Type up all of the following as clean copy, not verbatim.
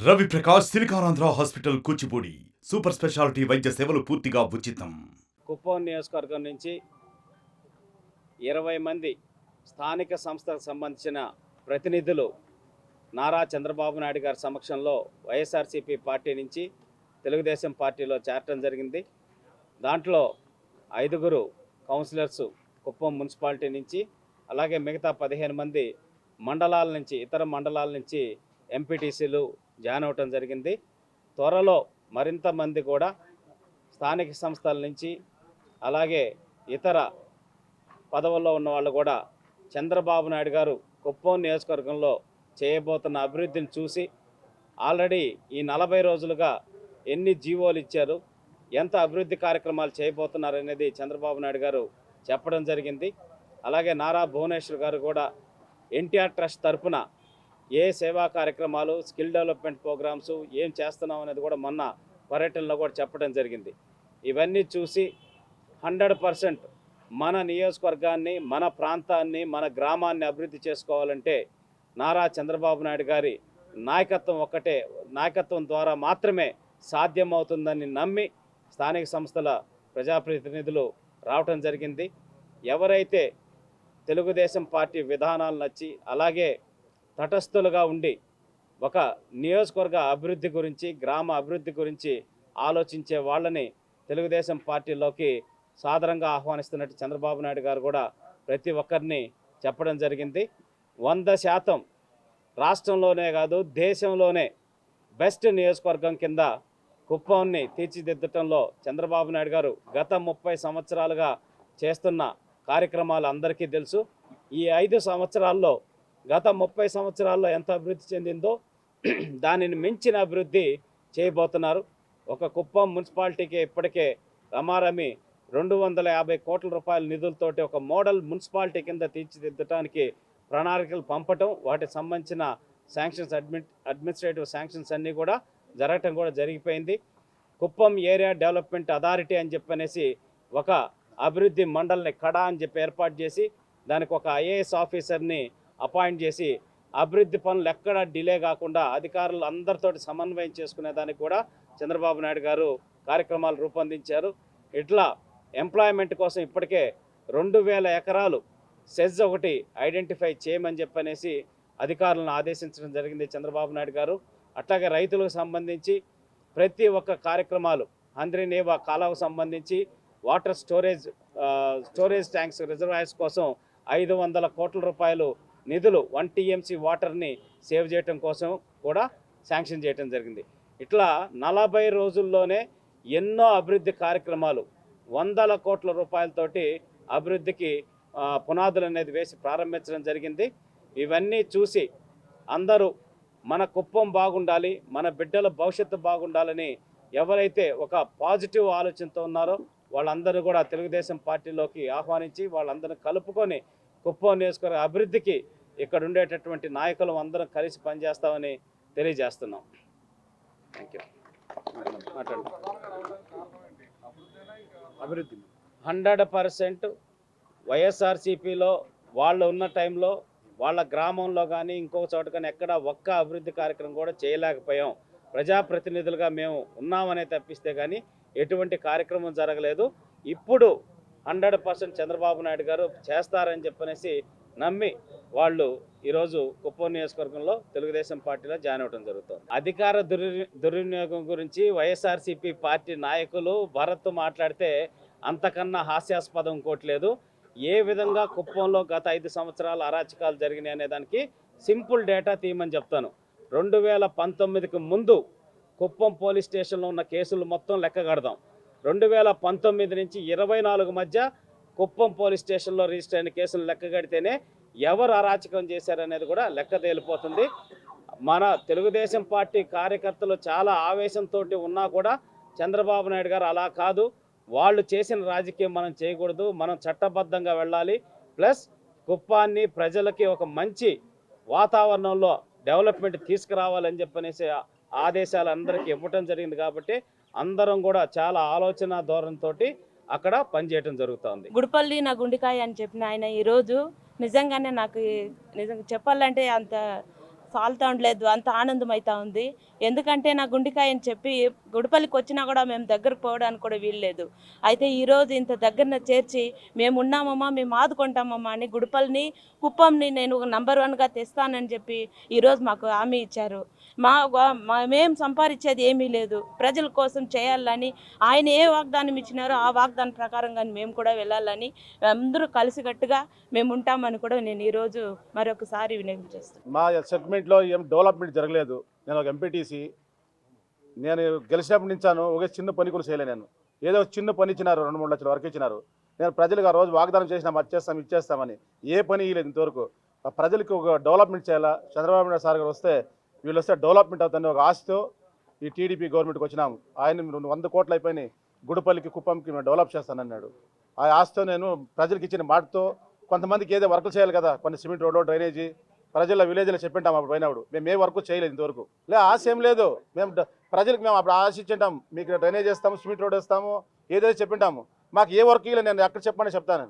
Ravi Prakash Siliconandhra hospital Kuchipudi super speciality వైద్య సేవలు పూర్తిగా ఉచితం. కుప్పం నియోజకవర్గం నుంచి 20 మంది స్థానిక సంస్థలకు సంబంధించిన ప్రతినిధులు నారా చంద్రబాబు నాయుడు గారి సమక్షంలో వైఎస్ఆర్సీపీ పార్టీ నుంచి తెలుగుదేశం పార్టీలో చేరటం జరిగింది. దాంట్లో 5 కౌన్సిలర్స్ కుప్పం మున్సిపాలిటీ నుంచి, అలాగే మిగతా 15 మంది మండలాల నుంచి, ఇతర మండలాల నుంచి ఎంపీటీసీలు జాయిన్ అవటం జరిగింది. త్వరలో మరింత మంది కూడా స్థానిక సంస్థల నుంచి, అలాగే ఇతర పదవుల్లో ఉన్న వాళ్ళు కూడా చంద్రబాబు నాయుడు గారు కుప్పం నియోజకవర్గంలో చేయబోతున్న అభివృద్ధిని చూసి ఆల్రెడీ ఈ 40 రోజులుగా ఎన్ని జీవోలు ఇచ్చారు, ఎంత అభివృద్ధి కార్యక్రమాలు చేయబోతున్నారు అనేది చంద్రబాబు నాయుడు గారు చెప్పడం జరిగింది. అలాగే నారా భువనేశ్వర్ గారు కూడా ఎన్టీఆర్ ట్రస్ట్ తరఫున ఏ సేవా కార్యక్రమాలు, స్కిల్ డెవలప్మెంట్ ప్రోగ్రామ్స్ ఏం చేస్తున్నాం అనేది కూడా మొన్న పర్యటనలో కూడా చెప్పడం జరిగింది. ఇవన్నీ చూసి 100% మన నియోజకవర్గాన్ని, మన ప్రాంతాన్ని, మన గ్రామాన్ని అభివృద్ధి చేసుకోవాలంటే నారా చంద్రబాబు నాయుడు గారి నాయకత్వం ద్వారా మాత్రమే సాధ్యమవుతుందని నమ్మి స్థానిక సంస్థల ప్రజాప్రతినిధులు రావటం జరిగింది. ఎవరైతే తెలుగుదేశం పార్టీ విధానాలు నచ్చి, అలాగే తటస్థులుగా ఉండి ఒక నియోజకవర్గ అభివృద్ధి గురించి, గ్రామ అభివృద్ధి గురించి ఆలోచించే వాళ్ళని తెలుగుదేశం పార్టీలోకి సాదరంగా ఆహ్వానిస్తున్నట్టు చంద్రబాబు నాయుడు గారు కూడా ప్రతి ఒక్కరిని చెప్పడం జరిగింది. 100% రాష్ట్రంలోనే కాదు, దేశంలోనే బెస్ట్ నియోజకవర్గం కింద కుప్పాన్ని తీర్చిదిద్దటంలో చంద్రబాబు నాయుడు గారు గత 30 సంవత్సరాలుగా చేస్తున్న కార్యక్రమాలు అందరికీ తెలుసు. ఈ 5 సంవత్సరాల్లో, గత 30 సంవత్సరాల్లో ఎంత అభివృద్ధి చెందిందో దానిని మించిన అభివృద్ధి చేయబోతున్నారు. ఒక కుప్పం మున్సిపాలిటీకి ఇప్పటికే రమారమి 250 కోట్ల రూపాయల నిధులతోటి ఒక మోడల్ మున్సిపాలిటీ కింద తీర్చిదిద్దడానికి ప్రణాళికలు పంపటం, వాటికి సంబంధించిన శాంక్షన్స్, అడ్మినిస్ట్రేటివ్ శాంక్షన్స్ అన్నీ కూడా జరగటం కూడా జరిగిపోయింది. కుప్పం ఏరియా డెవలప్మెంట్ అథారిటీ అని చెప్పనేసి ఒక అభివృద్ధి మండలిని కడా అని చెప్పి ఏర్పాటు చేసి, దానికి ఒక ఐఏఎస్ ఆఫీసర్ని అపాయింట్ చేసి అభివృద్ధి పనులు ఎక్కడ డిలే కాకుండా అధికారులు అందరితోటి సమన్వయం చేసుకునే దానికి కూడా చంద్రబాబు నాయుడు గారు కార్యక్రమాలు రూపొందించారు. ఇట్లా ఎంప్లాయ్మెంట్ కోసం ఇప్పటికే 2000 ఎకరాలు సెజ్ ఒకటి ఐడెంటిఫై చేయమని చెప్పనేసి అధికారులను ఆదేశించడం జరిగింది చంద్రబాబు నాయుడు గారు. అట్లాగే రైతులకు సంబంధించి ప్రతి ఒక్క కార్యక్రమాలు, హంద్రీనేవా కాలువకు సంబంధించి వాటర్ స్టోరేజ్ ట్యాంక్స్, రిజర్వాయర్స్ కోసం 500 కోట్ల రూపాయలు నిధులు 1 TMC వాటర్ని సేవ్ చేయటం కోసం కూడా శాంక్షన్ చేయటం జరిగింది. ఇట్లా 40 రోజుల్లోనే ఎన్నో అభివృద్ధి కార్యక్రమాలు 100 కోట్ల రూపాయలతోటి అభివృద్ధికి పునాదులు అనేది వేసి ప్రారంభించడం జరిగింది. ఇవన్నీ చూసి అందరూ మన కుప్పం బాగుండాలి, మన బిడ్డల భవిష్యత్తు బాగుండాలని ఎవరైతే ఒక పాజిటివ్ ఆలోచనతో ఉన్నారో వాళ్ళందరూ కూడా తెలుగుదేశం పార్టీలోకి ఆహ్వానించి వాళ్ళందరూ కలుపుకొని కుప్పం నియోజకవర్గ అభివృద్ధికి ఇక్కడ ఉండేటటువంటి నాయకులు అందరం కలిసి పనిచేస్తామని తెలియజేస్తున్నాం. Thank you. అభివృద్ధి 100% వైఎస్ఆర్సీపీలో వాళ్ళు ఉన్న టైంలో వాళ్ళ గ్రామంలో కానీ ఇంకొక చోట కానీ ఎక్కడ ఒక్క అభివృద్ధి కార్యక్రమం కూడా చేయలేకపోయాం. ప్రజాప్రతినిధులుగా మేము ఉన్నామనే తప్పిస్తే కానీ ఎటువంటి కార్యక్రమం జరగలేదు. ఇప్పుడు 100% చంద్రబాబు నాయుడు గారు చేస్తారని చెప్పనేసి నమ్మి వాళ్ళు ఈరోజు కుప్పం నియోజకవర్గంలో తెలుగుదేశం పార్టీలో జాయిన్ అవ్వడం జరుగుతుంది. అధికార దుర్వినియోగం గురించి వైఎస్ఆర్సీపీ పార్టీ నాయకులు భరత్ మాట్లాడితే అంతకన్నా హాస్యాస్పదం ఇంకోట్లేదు. ఏ విధంగా కుప్పంలో గత 5 సంవత్సరాల అరాచకాలు జరిగినాయి అనే దానికి సింపుల్ డేటా తీయమని చెప్తాను. 2019కి ముందు కుప్పం పోలీస్ స్టేషన్లో ఉన్న కేసులు మొత్తం లెక్క కడదాం. 2019 నుంచి 24 మధ్య కుప్పం పోలీస్ స్టేషన్లో రిజిస్టర్ అయిన కేసులు లెక్క కడితేనే ఎవరు అరాచకం చేశారనేది కూడా లెక్క తేలిపోతుంది. మన తెలుగుదేశం పార్టీ కార్యకర్తలు చాలా ఆవేశంతో ఉన్నా కూడా చంద్రబాబు నాయుడు గారు అలా కాదు, వాళ్ళు చేసిన రాజకీయం మనం చేయకూడదు, మనం చట్టబద్ధంగా వెళ్ళాలి, ప్లస్ కుప్పాన్ని ప్రజలకి ఒక మంచి వాతావరణంలో డెవలప్మెంట్ తీసుకురావాలని చెప్పనేసి ఆదేశాలు అందరికీ ఇవ్వటం జరిగింది. కాబట్టి అందరం కూడా చాలా ఆలోచన ధోరణితో అక్కడ పనిచేయటం జరుగుతుంది. గుడిపల్లి నా గుండెకాయ అని చెప్పిన ఆయన ఈరోజు నిజంగానే నాకు నిజంగా చెప్పాలంటే అంత సాల్తా ఉండలేదు, అంత ఆనందం అవుతా ఉంది. ఎందుకంటే నా గుండెకాయ అని చెప్పి గుడిపల్లికి వచ్చినా కూడా మేము దగ్గరకు పోవడానికి కూడా వీల్లేదు. అయితే ఈరోజు ఇంత దగ్గరన చేర్చి మేము ఉన్నామమ్మా, మేము ఆదుకుంటామమ్మా అని గుడిపల్లిని, కుప్పంని నేను నంబర్ 1గా తెస్తానని చెప్పి ఈరోజు మాకు హామీ ఇచ్చారు. మేము సంపాదించేది ఏమీ లేదు, ప్రజల కోసం చేయాలని ఆయన ఏ వాగ్దానం ఇచ్చినారో ఆ వాగ్దానం ప్రకారంగా మేము కూడా వెళ్ళాలని అందరూ కలిసికట్టుగా మేము ఉంటామని కూడా నేను ఈరోజు మరొకసారి వినయం చేస్తాను. మా సెగ్మెంట్లో ఏం డెవలప్మెంట్ జరగలేదు. నేను ఒక ఎంపీటీసీ, నేను గెలిచినప్పటి నుంచాను ఒక చిన్న పని కూడా చేయలే. నేను ఏదో చిన్న పని ఇచ్చినారు, 2-3 లక్షల వరకు ఇచ్చినారు. నేను ప్రజలకు ఆ రోజు వాగ్దానం చేసినాం, అది ఇచ్చేస్తామని. ఏ పని ఇవ్వలేదు ఇంతవరకు. ఆ ప్రజలకు ఒక డెవలప్మెంట్ చేయాలా, చంద్రబాబు నాయుడు సార్ గారు వస్తే వీళ్ళు వస్తే డెవలప్మెంట్ అవుతుంది ఒక ఆశతో ఈ టీడీపీ గవర్నమెంట్కి వచ్చినాము. ఆయన 100 కోట్లు అయిపోయినాయి, గుడిపల్లికి కుప్పంకి మేము డెవలప్ చేస్తానన్నాడు. ఆ ఆశతో నేను ప్రజలకు ఇచ్చిన మాటతో కొంతమందికి ఏదో వర్కులు చేయాలి కదా, కొన్ని సిమెంట్ రోడ్డు, డ్రైనేజీ ప్రజల విలేజ్లో చెప్పింటాం. అప్పుడు పోయినప్పుడు మేము ఏ వర్క్ చేయలేదు ఇంతవరకు. ఆశ ఏం లేదు. ప్రజలకు మేము అప్పుడు ఆశ ఇచ్చింటాం, మీకు డ్రైనేజ్ వేస్తాము, సిమెంట్ రోడ్ వేస్తాము, ఏదైతే చెప్పింటాము. మాకు ఏ వర్క్ ఇవ్వలేదు. నేను ఎక్కడ చెప్పమని చెప్తాను.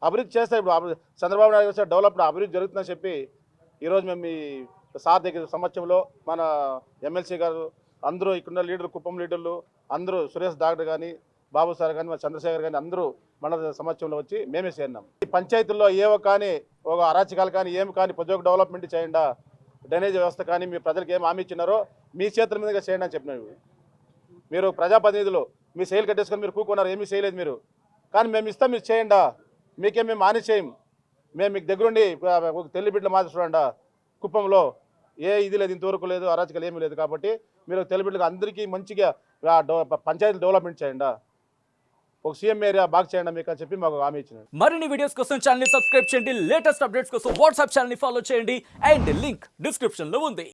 అభివృద్ధి చేస్తే ఇప్పుడు చంద్రబాబు నాయుడు వస్తే డెవలప్మెంట్ అభివృద్ధి జరుగుతుందని చెప్పి ఈరోజు మేము ఈ సార్ దగ్గర సమక్షంలో మన ఎమ్మెల్సీ గారు అందరూ, ఇక్కడున్న లీడర్లు, కుప్పం లీడర్లు అందరూ, సురేష్ డాక్టర్ కానీ, బాబు సార్ కానీ, మన చంద్రశేఖర్ కానీ అందరూ మన సమక్షంలో వచ్చి మేమే చేరినాం. ఈ పంచాయతీల్లో ఏవో కానీ ఒక అరాచకాలు కానీ ఏమి కానీ ప్రతి ఒక్క డెవలప్మెంట్ చేయండి, డ్రైనేజ్ వ్యవస్థ కానీ మీ ప్రజలకు ఏం హామీ ఇచ్చినారో మీ చేతుల మీదుగా చేయండి అని చెప్పినారు. మీరు ప్రజాప్రతినిధులు మీ శైలి కట్టేసుకొని మీరు కూకున్నారు, ఏమీ చేయలేదు మీరు. కానీ మేము ఇస్తాం, మీరు చేయండి, మీకేం మేము హాని చేయం. మేము మీకు దగ్గరుండి తెల్లి బిడ్డలు మాత్రం చూడండి. కుప్పంలో ఏ ఇది లేదు, ఇంతవరకు లేదు, అరాచకాలు ఏమీ లేదు. కాబట్టి మీరు తెల్లి బిడ్డలకు అందరికీ మంచిగా పంచాయతీలు డెవలప్మెంట్ చేయండి, ఒక సీఎం ఏరియా బాగా చేయండి మీకు అని చెప్పి మాకు హామీ ఇచ్చినారు. మరిన్ని వీడియోస్ కోసం ఛానల్ ని సబ్స్క్రైబ్ చేయండి, లేటెస్ట్ అప్డేట్స్ కోసం వాట్సాప్ ఛానల్ ని ఫాలో చేయండి, అండ్ లింక్ డిస్క్రిప్షన్ లో ఉంది.